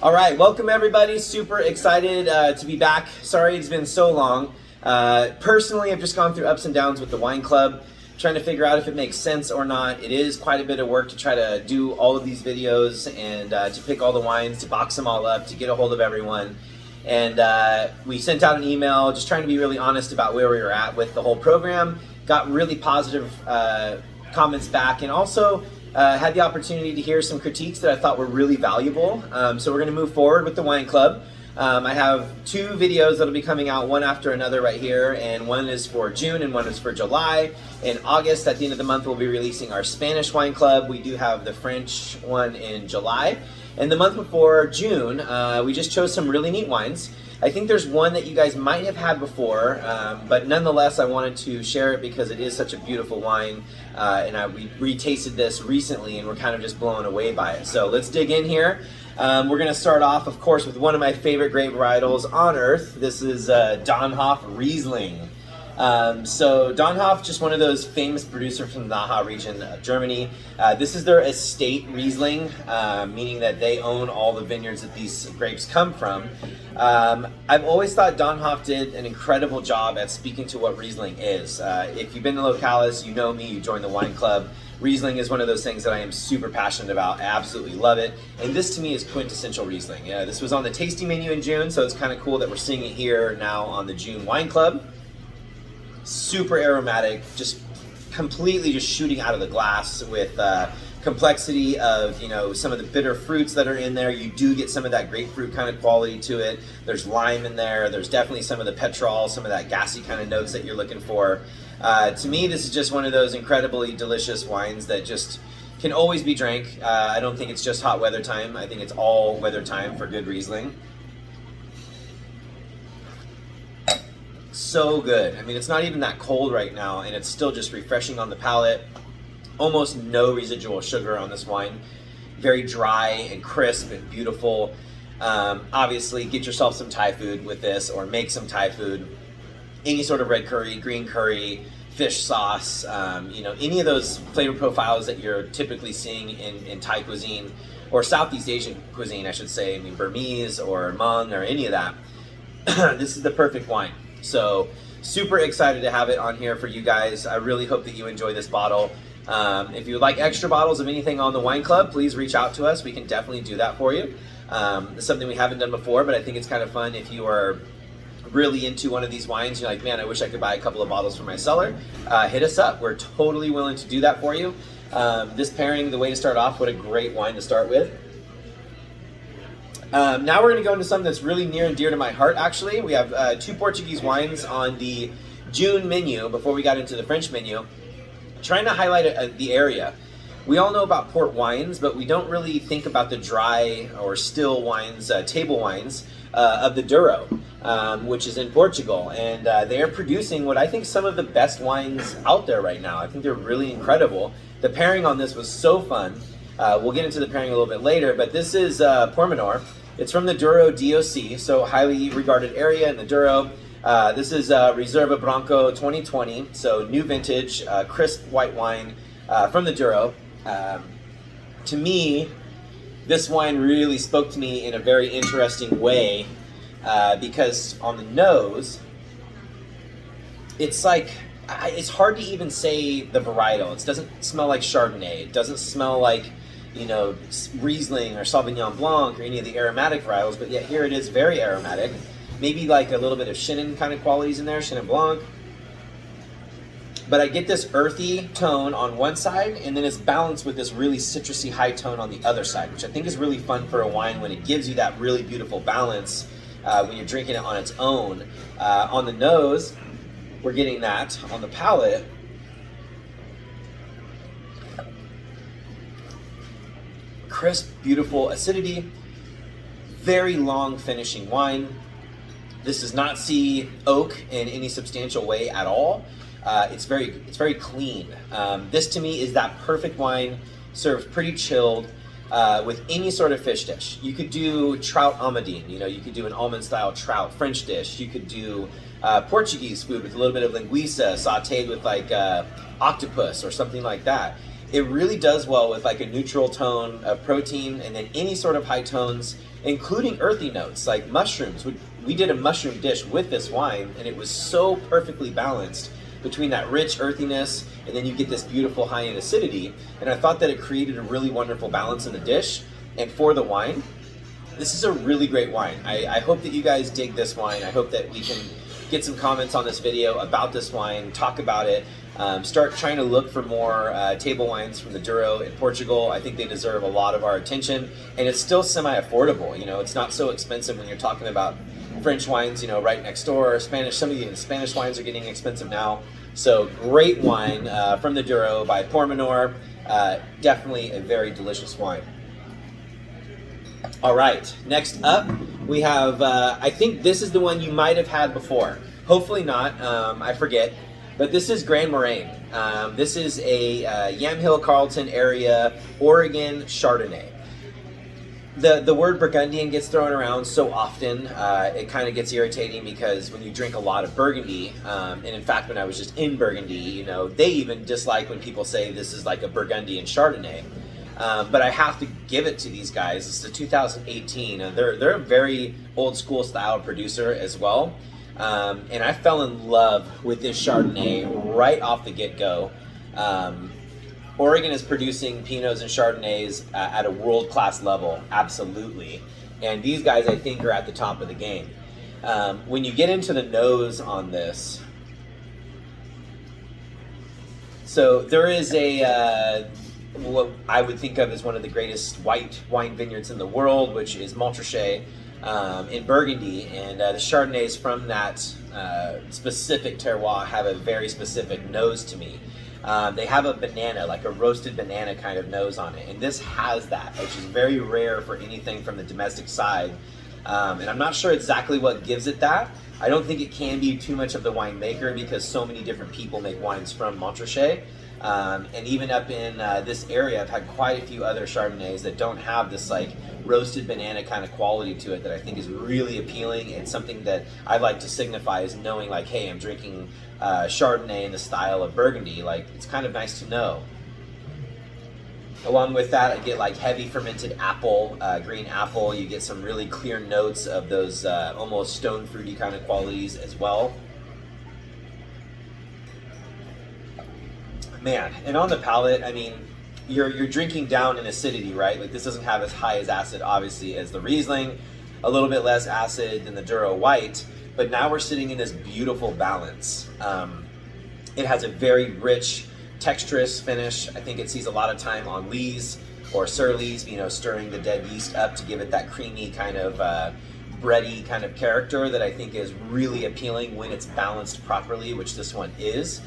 All right, welcome everybody. Super excited to be back. Sorry it's been so long. Personally, I've just gone through ups and downs with the wine club, trying to figure out if it makes sense or not. It is quite a bit of work to try to do all of these videos and to pick all the wines, to box them all up, to get a hold of everyone. And we sent out an email just trying to be really honest about where we were at with the whole program. Got really positive comments back, and also had the opportunity to hear some critiques that I thought were really valuable. So we're going to move forward with the wine club. I have two videos that'll be coming out one after another right here, and one is for June and one is for July. In August, at the end of the month, we'll be releasing our Spanish wine club. We do have the French one in July. And the month before June, we just chose some really neat wines. I think there's one that you guys might have had before, but nonetheless, I wanted to share it because it is such a beautiful wine, and we retasted this recently, and we're kind of just blown away by it. So let's dig in here. We're going to start off, of course, with one of my favorite grape varietals on earth. This is Hoff Riesling. So Hoff, just one of those famous producers from the Naha region of Germany. This is their estate Riesling, meaning that they own all the vineyards that these grapes come from. I've always thought Hoff did an incredible job at speaking to what Riesling is. If you've been to Localis, you know me, you joined the wine club. Riesling is one of those things that I am super passionate about. I absolutely love it. And this to me is quintessential Riesling. Yeah, this was on the tasting menu in June, so it's kind of cool that we're seeing it here now on the June wine club. Super aromatic, just completely just shooting out of the glass with complexity of, you know, some of the bitter fruits that are in there. You do get some of that grapefruit kind of quality to it. There's lime in there. There's definitely some of the petrol, some of that gassy kind of notes that you're looking for. To me, this is just one of those incredibly delicious wines that just can always be drank. I don't think it's just hot weather time. I think it's all weather time for good Riesling. So good. I mean, it's not even that cold right now, and it's still just refreshing on the palate. Almost no residual sugar on this wine. Very dry and crisp and beautiful. Obviously, get yourself some Thai food with this, or make some Thai food. Any sort of red curry, green curry, fish sauce, you know, any of those flavor profiles that you're typically seeing in Thai cuisine, or Southeast Asian cuisine, I should say. I mean, Burmese or Hmong or any of that. This is the perfect wine. So super excited to have it on here for you guys. I really hope that you enjoy this bottle. If you would like extra bottles of anything on the wine club, please reach out to us. We can definitely do that for you. It's something we haven't done before, but I think it's kind of fun if you are really into one of these wines. You're like, man, I wish I could buy a couple of bottles for my cellar. Hit us up. We're totally willing to do that for you. This pairing, the way to start off, what a great wine to start with. Now we're going to go into something that's really near and dear to my heart, actually. We have two Portuguese wines on the June menu before we got into the French menu. Trying to highlight the area. We all know about port wines, but we don't really think about the dry or still wines, table wines of the Douro, which is in Portugal. And they are producing what I think some of the best wines out there right now. I think they're really incredible. The pairing on this was so fun. We'll get into the pairing a little bit later, but this is Porminor. It's from the Douro DOC, so highly regarded area in the Douro. This is Reserva Branco 2020, so new vintage, crisp white wine from the Douro. To me, this wine really spoke to me in a very interesting way because on the nose, it's like, it's hard to even say the varietal. It doesn't smell like Chardonnay. It doesn't smell like, you know, Riesling or Sauvignon Blanc or any of the aromatic varietals, but yet here it is very aromatic. Maybe like a little bit of Chenin kind of qualities in there, Chenin Blanc. But I get this earthy tone on one side, and then it's balanced with this really citrusy high tone on the other side, which I think is really fun for a wine when it gives you that really beautiful balance when you're drinking it on its own. On the nose, we're getting that. On the palate, crisp, beautiful acidity, very long finishing wine. This does not see oak in any substantial way at all. It's very clean. This to me is that perfect wine served pretty chilled with any sort of fish dish. You could do trout almadine, you know, you could do an almond style trout French dish. You could do Portuguese food with a little bit of linguiça sauteed with like octopus or something like that. It really does well with like a neutral tone of protein and then any sort of high tones, including earthy notes like mushrooms. We did a mushroom dish with this wine, and it was so perfectly balanced between that rich earthiness and then you get this beautiful high end acidity. And I thought that it created a really wonderful balance in the dish. And for the wine, this is a really great wine. I hope that you guys dig this wine. I hope that we can get some comments on this video about this wine, talk about it, start trying to look for more table wines from the Douro in Portugal. I think they deserve a lot of our attention, and it's still semi-affordable. You know, it's not so expensive when you're talking about French wines, you know, right next door, or Spanish. Some of the Spanish wines are getting expensive now. So great wine from the Douro by Porminor. Definitely a very delicious wine. All right, next up we have, I think this is the one you might have had before. Hopefully not, I forget. But this is Grand Moraine. This is a Yamhill, Carlton area, Oregon Chardonnay. The word Burgundian gets thrown around so often, it kind of gets irritating because when you drink a lot of Burgundy, and in fact when I was just in Burgundy, you know, they even dislike when people say this is like a Burgundian Chardonnay. But I have to give it to these guys. It's the 2018, and they're a very old school style producer as well. And I fell in love with this Chardonnay right off the get-go. Oregon is producing Pinots and Chardonnays at a world-class level, absolutely. And these guys, I think, are at the top of the game. When you get into the nose on this, so there is what I would think of as one of the greatest white wine vineyards in the world, which is Montrachet in Burgundy, and the Chardonnays from that specific terroir have a very specific nose to me. They have a banana, like a roasted banana kind of nose on it, and this has that, which is very rare for anything from the domestic side. And I'm not sure exactly what gives it that. I don't think it can be too much of the winemaker because so many different people make wines from Montrachet. And even up in this area, I've had quite a few other Chardonnays that don't have this like roasted banana kind of quality to it that I think is really appealing. It's something that I like to signify as knowing like, hey, I'm drinking Chardonnay in the style of Burgundy. Like, it's kind of nice to know. Along with that, I get like heavy fermented apple, green apple. You get some really clear notes of those almost stone fruity kind of qualities as well. Man, and on the palate, I mean, you're drinking down in acidity, right? Like, this doesn't have as high as acid, obviously, as the Riesling, a little bit less acid than the Douro White, but now we're sitting in this beautiful balance. It has a very rich, texturous finish. I think it sees a lot of time on lees or surlees, you know, stirring the dead yeast up to give it that creamy kind of bready kind of character that I think is really appealing when it's balanced properly, which this one is.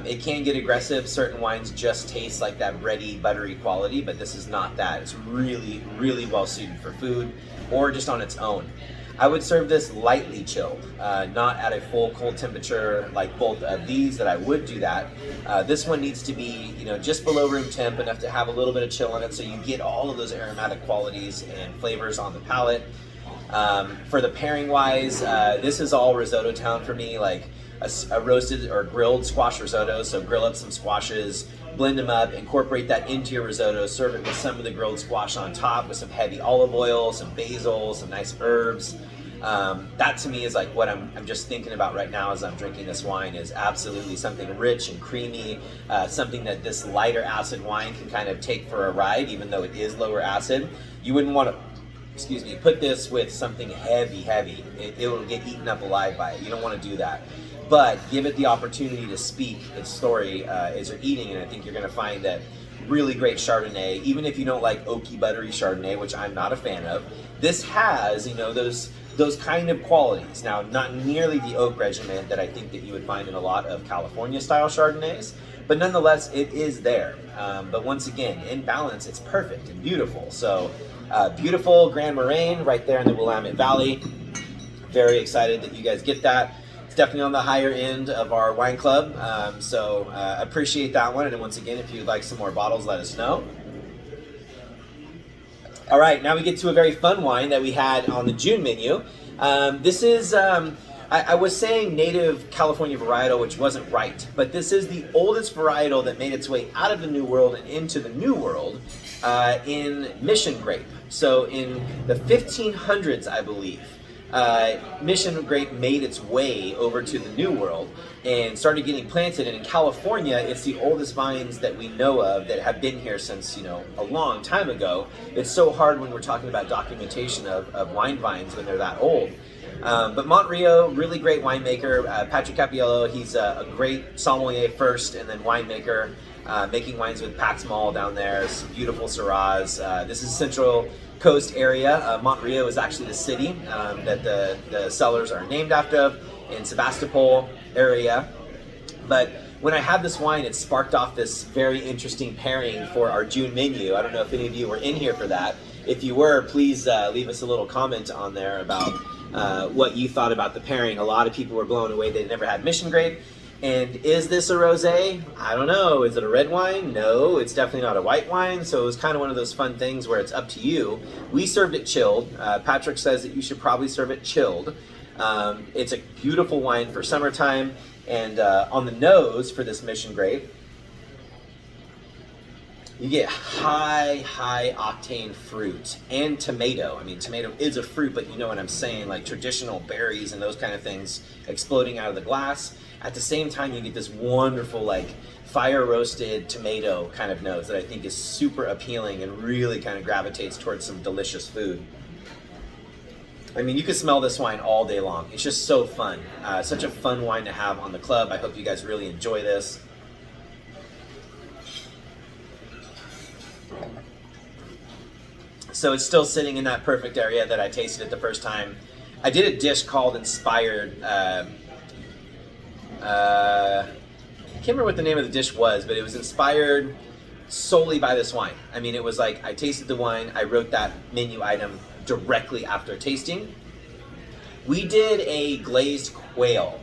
It can get aggressive. Certain wines just taste like that bready, buttery quality, but this is not that. It's really, really well suited for food or just on its own. I would serve this lightly chilled, not at a full cold temperature like both of these that I would do that. This one needs to be, you know, just below room temp, enough to have a little bit of chill in it so you get all of those aromatic qualities and flavors on the palate. For the pairing wise, this is all risotto town for me, like a roasted or grilled squash risotto. So grill up some squashes, blend them up, incorporate that into your risotto, serve it with some of the grilled squash on top with some heavy olive oil, some basil, some nice herbs. That to me is like what I'm just thinking about right now as I'm drinking this wine, is absolutely something rich and creamy, something that this lighter acid wine can kind of take for a ride, even though it is lower acid. You wouldn't want to, put this with something heavy. It will get eaten up alive by it. You don't want to do that. But give it the opportunity to speak its story as you're eating, and I think you're going to find that really great Chardonnay, even if you don't like oaky, buttery Chardonnay, which I'm not a fan of, this has, you know, those kind of qualities. Now, not nearly the oak regimen that I think that you would find in a lot of California-style Chardonnays, but nonetheless, it is there. But once again, in balance, it's perfect and beautiful. So, beautiful Grand Moraine right there in the Willamette Valley. Very excited that you guys get that. It's definitely on the higher end of our wine club, so appreciate that one. And once again, if you'd like some more bottles, let us know. All right, now we get to a very fun wine that we had on the June menu. This is, I I was saying native California varietal, which wasn't right, but this is the oldest varietal that made its way out of the New World and into the New World in mission grape. So in the 1500s, I believe, mission grape made its way over to the New World and started getting planted. And in California, it's the oldest vines that we know of that have been here since, a long time ago. It's so hard when we're talking about documentation of wine vines when they're that old. But Montrio, really great winemaker. Patrick Capiello, he's a great sommelier first and then winemaker, making wines with Pax Mall down there, some beautiful Syrahs. This is Central Coast area. Montrio is actually the city that the cellars are named after in Sebastopol area. But when I had this wine, it sparked off this very interesting pairing for our June menu. I don't know if any of you were in here for that. If you were, please leave us a little comment on there about what you thought about the pairing. A lot of people were blown away. They never had mission grape. And is this a rosé? I don't know. Is it a red wine? No, it's definitely not a white wine. So it was kind of one of those fun things where it's up to you. We served it chilled. Patrick says that you should probably serve it chilled. It's a beautiful wine for summertime. And on the nose for this mission grape, you get high octane fruit and tomato. I mean, tomato is a fruit, but you know what I'm saying, like traditional berries and those kind of things exploding out of the glass. At the same time, you get this wonderful, like fire roasted tomato kind of nose that I think is super appealing and really kind of gravitates towards some delicious food. I mean, you could smell this wine all day long. It's just so fun. Such a fun wine to have on the club. I hope you guys really enjoy this. So it's still sitting in that perfect area that I tasted it the first time. I did a dish called Inspired. I can't remember what the name of the dish was, but it was inspired solely by this wine. I mean, it was like I tasted the wine, I wrote that menu item directly after tasting. We did a glazed quail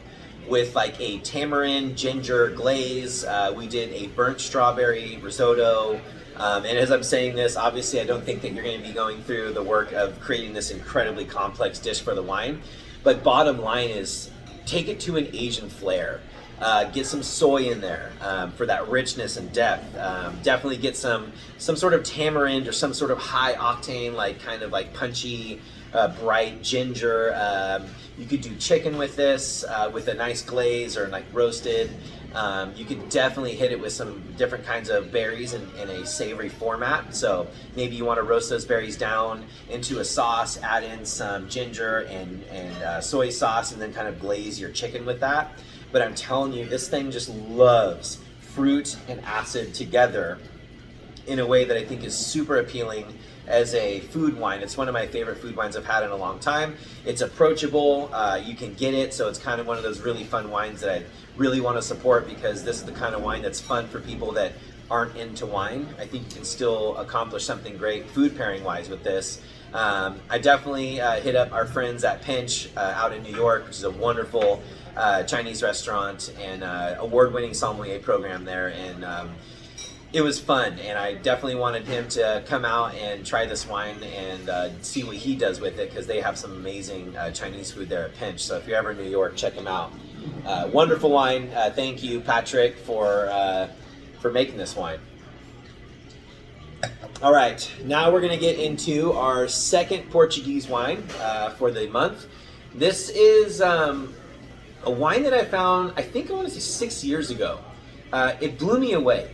with like a tamarind ginger glaze. We did a burnt strawberry risotto. And as I'm saying this, obviously I don't think that you're going to be going through the work of creating this incredibly complex dish for the wine. But bottom line is, take it to an Asian flair. Get some soy in there for that richness and depth. Definitely get some sort of tamarind or some sort of high octane, like kind of like punchy, bright ginger. You could do chicken with this with a nice glaze or like roasted. You could definitely hit it with some different kinds of berries in a savory format. So maybe you want to roast those berries down into a sauce, add in some ginger and soy sauce, and then kind of glaze your chicken with that. But I'm telling you, this thing just loves fruit and acid together in a way that I think is super appealing as a food wine. It's one of my favorite food wines I've had in a long time. It's approachable, you can get it, so it's kind of one of those really fun wines that I really want to support, because this is the kind of wine that's fun for people that aren't into wine. I think you can still accomplish something great food pairing wise with this. I definitely hit up our friends at Pinch out in New York, which is a wonderful Chinese restaurant and award-winning sommelier program there, and it was fun, and I definitely wanted him to come out and try this wine and see what he does with it, because they have some amazing Chinese food there at Pinch. So if you're ever in New York, check him out. Wonderful wine. Thank you, Patrick, for making this wine. All right, now we're going to get into our second Portuguese wine for the month. This is a wine that I found, I think I want to say 6 years ago. It blew me away.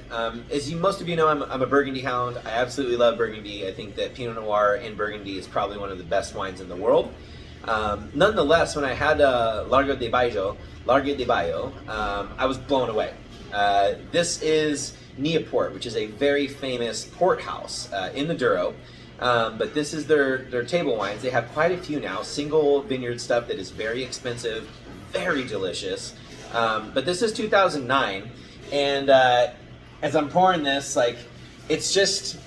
As most of you know, I'm a Burgundy hound. I absolutely love Burgundy. I think that Pinot Noir in Burgundy is probably one of the best wines in the world. Nonetheless, when I had Largo de Baio, I was blown away. This is Neaport, which is a very famous port house in the Douro. But this is their table wines. They have quite a few now, single vineyard stuff that is very expensive, very delicious. But this is 2009. And as I'm pouring this, like, it's just,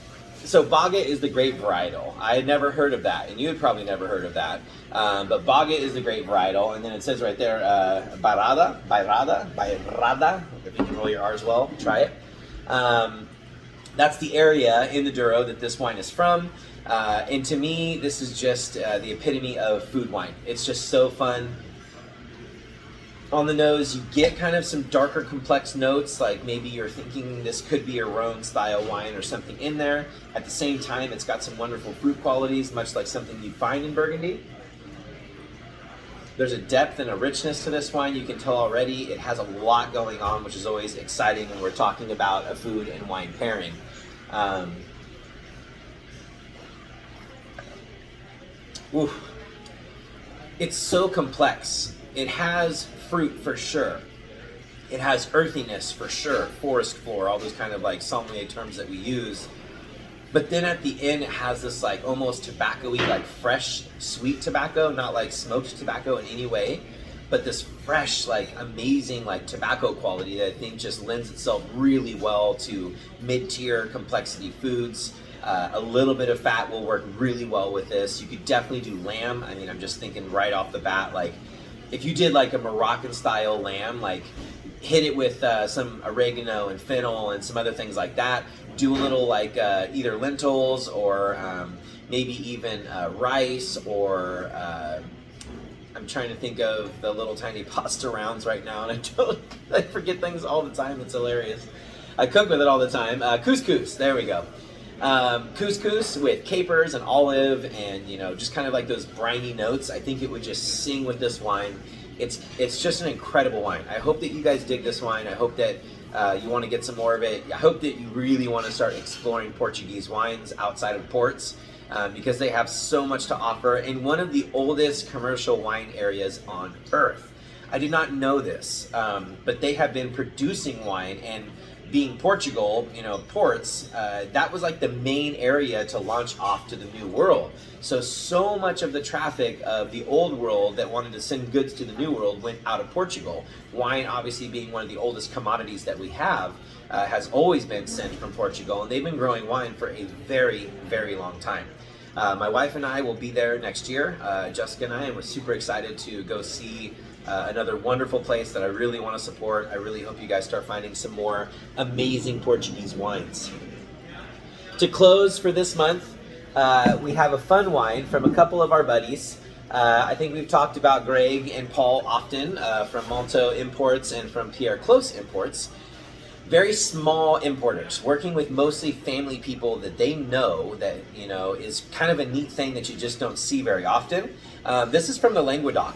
so Baga is the grape varietal. I had never heard of that, and you had probably never heard of that. But Baga is the grape varietal, and then it says right there, Bairrada, if you can roll your R's well, try it. That's the area in the Douro that this wine is from. And to me, this is just the epitome of food wine. It's just so fun. On the nose, you get kind of some darker, complex notes, like maybe you're thinking this could be a Rhone-style wine or something in there. At the same time, it's got some wonderful fruit qualities, much like something you'd find in Burgundy. There's a depth and a richness to this wine. You can tell already it has a lot going on, which is always exciting when we're talking about a food and wine pairing. It's so complex. It has fruit for sure. It has earthiness for sure, forest floor, all those kind of like sommelier terms that we use. But then at the end, it has this like almost tobacco-y, like fresh, sweet tobacco, not like smoked tobacco in any way, but this fresh, like amazing, like tobacco quality that I think just lends itself really well to mid-tier complexity foods. A little bit of fat will work really well with this. You could definitely do lamb. I mean, I'm just thinking right off the bat, like if you did like a Moroccan style lamb, like hit it with some oregano and fennel and some other things like that. Do a little like either lentils or maybe even rice or I'm trying to think of the little tiny pasta rounds right now, and I forget things all the time. It's hilarious. I cook with it all the time. Couscous, there we go. Couscous with capers and olive and, you know, just kind of like those briny notes. I think it would just sing with this wine. It's just an incredible wine. I hope that you guys dig this wine. I hope that you want to get some more of it. I hope that you really want to start exploring Portuguese wines outside of ports because they have so much to offer in one of the oldest commercial wine areas on earth. I did not know this, but they have been producing wine, and being Portugal, you know, ports, that was like the main area to launch off to the new world. So much of the traffic of the old world that wanted to send goods to the new world went out of Portugal. Wine, obviously being one of the oldest commodities that we have, has always been sent from Portugal, and they've been growing wine for a very, very long time. My wife and I will be there next year, Jessica and I, and we're super excited to go see another wonderful place that I really want to support. I really hope you guys start finding some more amazing Portuguese wines. To close for this month, we have a fun wine from a couple of our buddies. I think we've talked about Greg and Paul often from Malto Imports and from Pierre Close Imports. Very small importers, working with mostly family people that they know that, you know, is kind of a neat thing that you just don't see very often. This is from the Languidoc.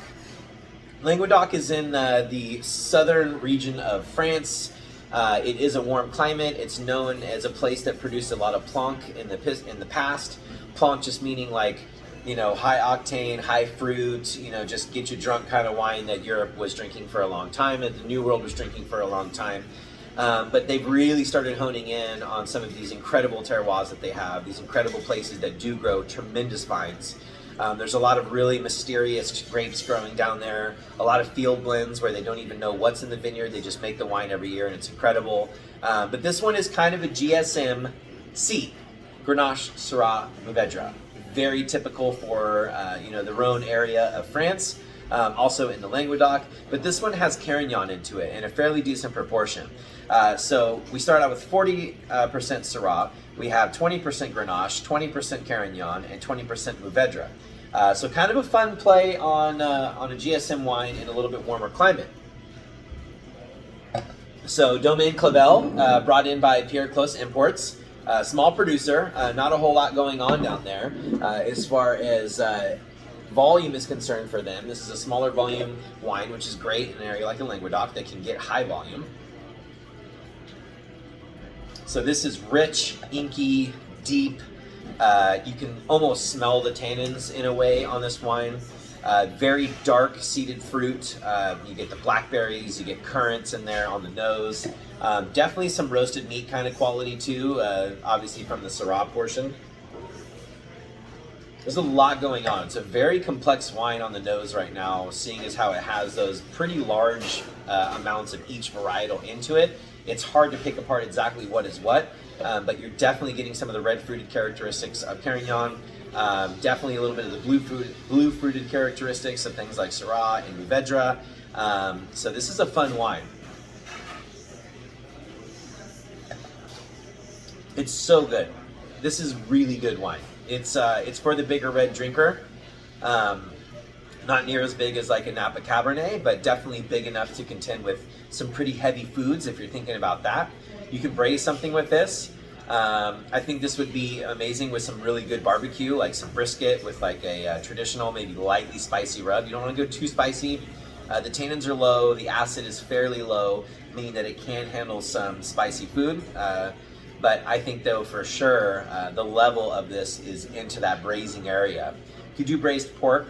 Languidoc is in the southern region of France. It is a warm climate. It's known as a place that produced a lot of planc in the past. Planc just meaning like, you know, high octane, high fruit, you know, just get you drunk kind of wine that Europe was drinking for a long time and the New World was drinking for a long time. But they've really started honing in on some of these incredible terroirs that they have, these incredible places that do grow tremendous vines. There's a lot of really mysterious grapes growing down there, a lot of field blends where they don't even know what's in the vineyard, they just make the wine every year and it's incredible. But this one is kind of a GSM-C, Grenache, Syrah, Mourvedre. Very typical for you know, the Rhone area of France, also in the Languedoc, but this one has Carignan into it in a fairly decent proportion. So we start out with 40% Syrah, we have 20% Grenache, 20% Carignan, and 20% Mourvedre. So kind of a fun play on a GSM wine in a little bit warmer climate. So Domaine Clavel, brought in by Pierre Close Imports. Small producer, not a whole lot going on down there as far as volume is concerned for them. This is a smaller volume wine, which is great in an area like the Languedoc that can get high volume. So this is rich, inky, deep. You can almost smell the tannins in a way on this wine. Very dark seeded fruit. You get the blackberries, you get currants in there on the nose. Definitely some roasted meat kind of quality too, obviously from the Syrah portion. There's a lot going on. It's a very complex wine on the nose right now, seeing as how it has those pretty large amounts of each varietal into it. It's hard to pick apart exactly what is what, but you're definitely getting some of the red fruited characteristics of Carignan. Definitely a little bit of the blue fruited characteristics of things like Syrah and Mourvedre. So this is a fun wine. It's so good. This is really good wine. It's for the bigger red drinker. Not near as big as like a Napa Cabernet, but definitely big enough to contend with some pretty heavy foods if you're thinking about that. You can braise something with this. I think this would be amazing with some really good barbecue, like some brisket with like a traditional, maybe lightly spicy rub. You don't want to go too spicy. The tannins are low, the acid is fairly low, meaning that it can handle some spicy food. But I think though for sure, the level of this is into that braising area. You could do braised pork,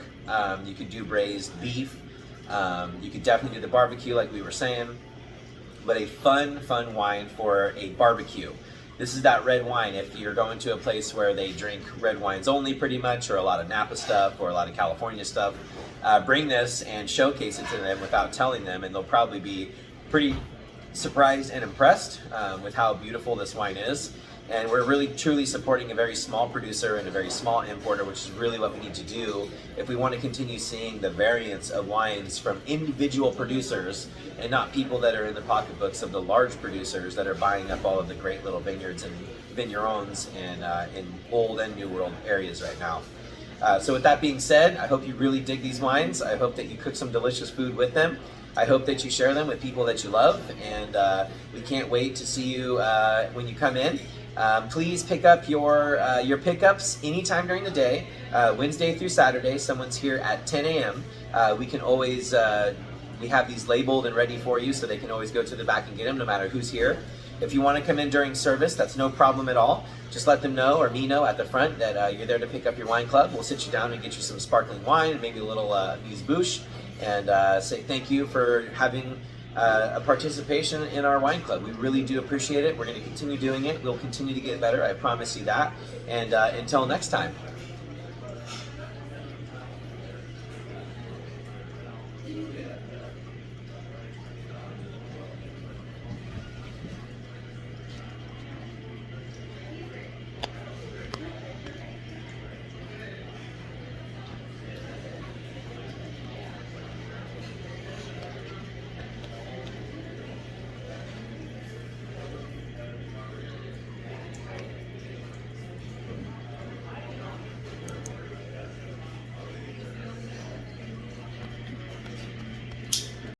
you could do braised beef, you could definitely do the barbecue like we were saying, but a fun wine for a barbecue. This is that red wine. If you're going to a place where they drink red wines only pretty much, or a lot of Napa stuff, or a lot of California stuff, bring this and showcase it to them without telling them, and they'll probably be pretty surprised and impressed with how beautiful this wine is. And we're really truly supporting a very small producer and a very small importer, which is really what we need to do if we want to continue seeing the variance of wines from individual producers and not people that are in the pocketbooks of the large producers that are buying up all of the great little vineyards and vignerons in old and new world areas right now. So with that being said, I hope you really dig these wines. I hope that you cook some delicious food with them. I hope that you share them with people that you love, and we can't wait to see you when you come in. Please pick up your pickups anytime during the day, Wednesday through Saturday. Someone's here at 10 a.m. We can always, we have these labeled and ready for you, so they can always go to the back and get them no matter who's here. If you want to come in during service, that's no problem at all. Just let them know, or me know at the front, that you're there to pick up your wine club. We'll sit you down and get you some sparkling wine and maybe a little amuse-bouche, and say thank you for having a participation in our wine club. We really do appreciate it. We're going to continue doing it. We'll continue to get better. I promise you that. And until next time.